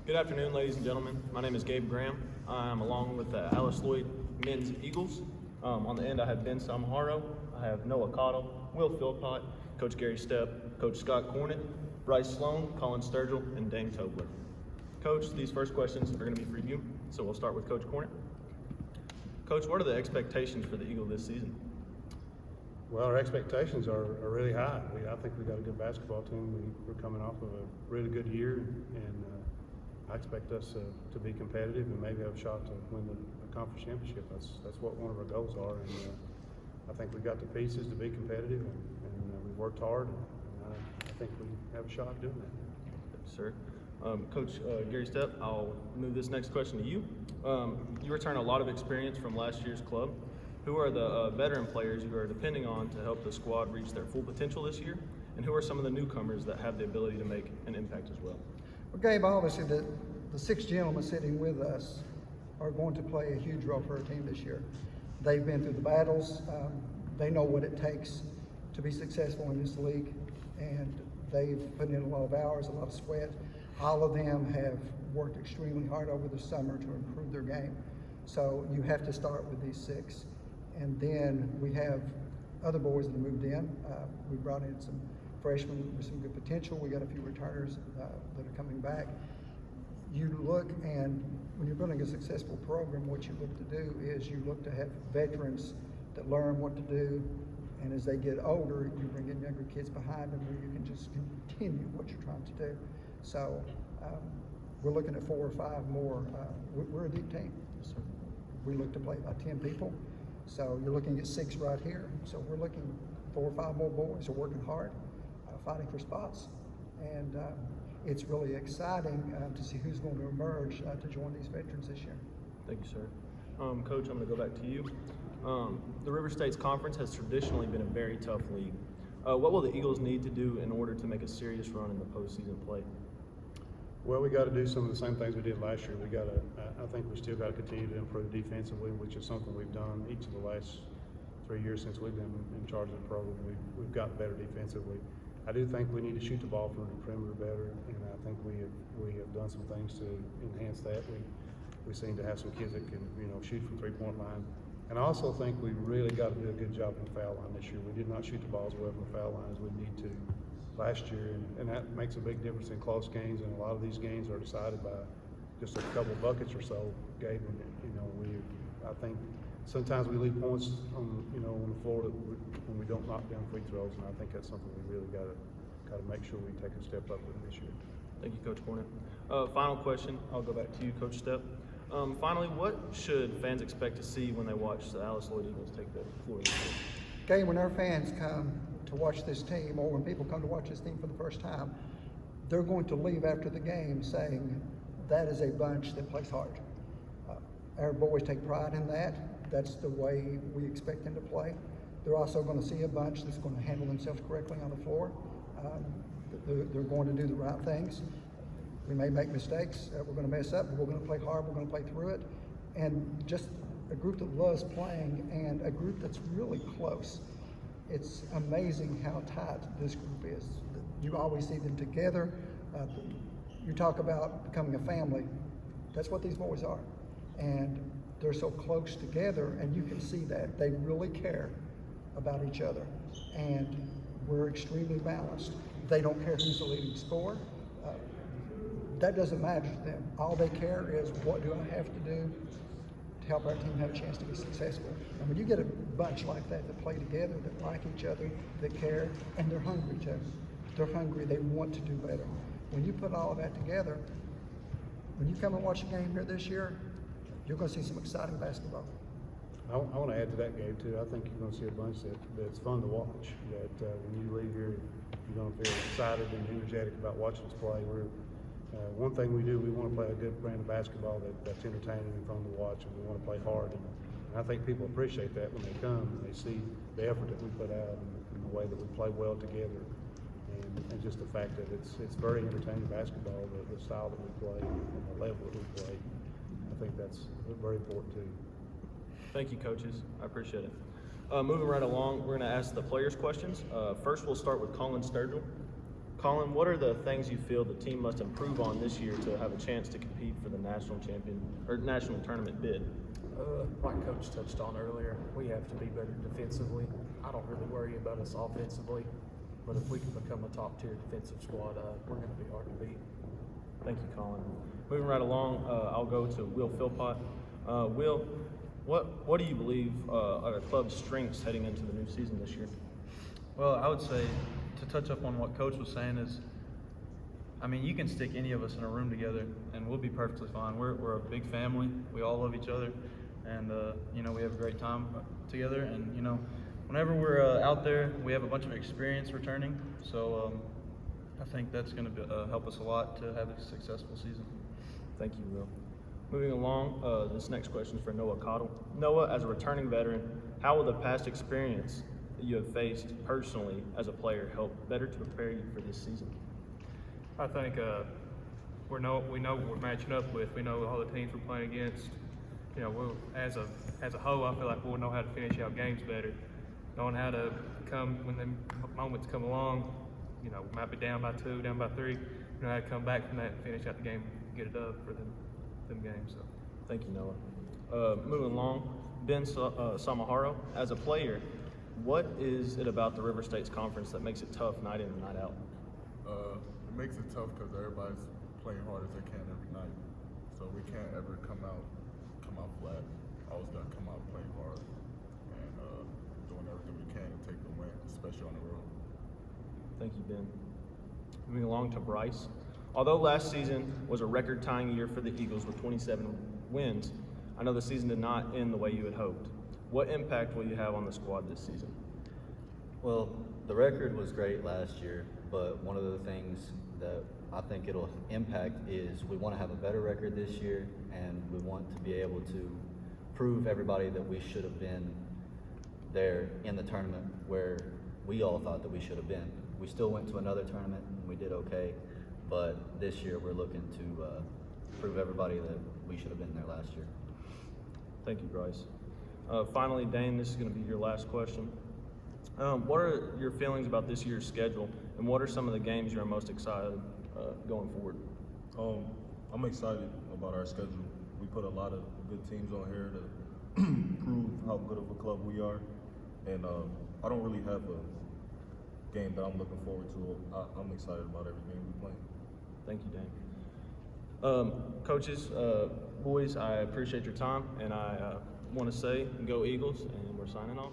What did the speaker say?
Good afternoon, ladies and gentlemen. My name is Gabe Graham. I'm along with the Lloyd men's Eagles. On the end, I have Ben Samharo, I have Noah Cottle, Will Philpott, Coach Gary Stepp, Coach Scott Cornett, Bryce Sloan, Colin Sturgill, and Dane Tobler. Coach, these first questions are going to be for you, so we'll start with Coach Cornett. Coach, what are the expectations for the Eagle this season? Well, our expectations are really high. I think we've got a good basketball team. We're coming off of a really good year, and I expect us to be competitive and maybe have a shot to win the conference championship. That's what one of our goals are, and I think we've got the pieces to be competitive, and we've worked hard, and I think we have a shot at doing that. Thanks, sir. Coach Gary Stepp, I'll move this next question to you. You return a lot of experience from last year's club. Who are the veteran players you are depending on to help the squad reach their full potential this year? And who are some of the newcomers that have the ability to make an impact as well? Well, Gabe, obviously the six gentlemen sitting with us are going to play a huge role for our team this year. They've been through the battles. They know what it takes to be successful in this league, and they've put in a lot of hours, a lot of sweat. All of them have worked extremely hard over the summer to improve their game. So you have to start with these six. And then we have other boys that have moved in. We brought in some freshmen with some good potential. We got a few returners that are coming back. You look, and when you're building a successful program, what you look to do is you look to have veterans that learn what to do, and as they get older, you bring in younger kids behind them where you can just continue what you're trying to do. So we're looking at 4 or 5 more. We're a deep team. So we look to play about 10 people. So you're looking at 6 right here. So we're looking 4 or 5 more boys are working hard, fighting for spots. And it's really exciting to see who's going to emerge to join these veterans this year. Thank you, sir. Coach, I'm going to go back to you. The River States Conference has traditionally been a very tough league. What will the Eagles need to do in order to make a serious run in the postseason play? Well, we got to do some of the same things we did last year. I think we still got to continue to improve defensively, which is something we've done each of the last 3 years since we've been in charge of the program. We've gotten better defensively. I do think we need to shoot the ball from the perimeter better, and I think we have done some things to enhance that. We seem to have some kids that can shoot from 3-point line. And I also think we really got to do a good job in the foul line this year. We did not shoot the balls well from the foul line as we need to last year, and that makes a big difference in close games, and a lot of these games are decided by just a couple buckets or so, Gabe. I think sometimes we leave points on the floor when we don't knock down free throws, and I think that's something we really got to make sure we take a step up with this year. Thank you, Coach Cornett. Final question. I'll go back to you, Coach Stepp. Finally, what should fans expect to see when they watch the Lloyd Eagles take the floor this year? Okay, when our fans come to watch this team, or when people come to watch this team for the first time, they're going to leave after the game saying that is a bunch that plays hard. Our boys take pride in that. That's the way we expect them to play. They're also going to see a bunch that's going to handle themselves correctly on the floor. They're going to do the right things. We may make mistakes. We're going to mess up, but we're going to play hard. We're going to play through it. And just a group that loves playing, and a group that's really close. It's amazing how tight this group is. You always see them together. You talk about becoming a family. That's what these boys are. And they're so close together, and you can see that. They really care about each other. And we're extremely balanced. They don't care who's the leading scorer. That doesn't matter to them. All they care is, what do I have to do to help our team have a chance to be successful? And when you get a bunch like that play together, that like each other, that care, and they're hungry too. They're hungry, they want to do better. When you put all of that together, when you come and watch a game here this year, you're going to see some exciting basketball. I want to add to that, Gabe, too. I think you're going to see a bunch that's fun to watch, that when you leave here, you're going to feel excited and energetic about watching us play. One thing we do, we want to play a good brand of basketball that's entertaining and fun to watch, and we want to play hard. And I think people appreciate that when they come and they see the effort that we put out and the way that we play well together, and just the fact that it's very entertaining basketball, the style that we play and the level that we play. I think that's very important too. Thank you, coaches. I appreciate it. Moving right along, we're going to ask the players questions. First, we'll start with Colin Sturgill. Colin, what are the things you feel the team must improve on this year to have a chance to compete for the national tournament bid? Like Coach touched on earlier, we have to be better defensively. I don't really worry about us offensively, but if we can become a top-tier defensive squad, we're going to be hard to beat. Thank you, Colin. Moving right along, I'll go to Will Philpott. Will, what do you believe are the club's strengths heading into the new season this year? Well, I would say, to touch up on what Coach was saying, is, I mean, you can stick any of us in a room together and we'll be perfectly fine. We're a big family. We all love each other, and you know, we have a great time together. And you know, whenever we're out there, we have a bunch of experience returning. So I think that's going to help us a lot to have a successful season. Thank you, Will. Moving along, this next question is for Noah Cottle. Noah, as a returning veteran, how will the past experience that you have faced personally as a player help better to prepare you for this season? I think we know what we're matching up with. We know all the teams we're playing against. You know, as a whole, I feel like we'll know how to finish out games better. Knowing how to come when the moments come along. You know, we might be down by 2, down by 3. You know how to come back from that and finish out the game, get it up for them games. So, thank you, Noah. Moving along, Ben Samaharo, as a player, what is it about the River States Conference that makes it tough night in and night out? It makes it tough because everybody's playing hard as they can every night. So we can't ever come out flat. Always got to come out playing hard and doing everything we can to take the win, especially on the road. Thank you, Ben. Moving along to Bryce. Although last season was a record-tying year for the Eagles with 27 wins, I know the season did not end the way you had hoped. What impact will you have on the squad this season? Well, the record was great last year, but one of the things that I think it'll impact is we want to have a better record this year, and we want to be able to prove everybody that we should have been there in the tournament where we all thought that we should have been. We still went to another tournament and we did okay, but this year we're looking to prove everybody that we should have been there last year. Thank you, Bryce. Finally, Dane, this is going to be your last question. What are your feelings about this year's schedule, and what are some of the games you're most excited going forward? I'm excited about our schedule. We put a lot of good teams on here to prove how good of a club we are, and I don't really have a game that I'm looking forward to. I'm excited about every game we play. Thank you, Dane. Coaches, boys, I appreciate your time, and I want to say, go Eagles, and we're signing off.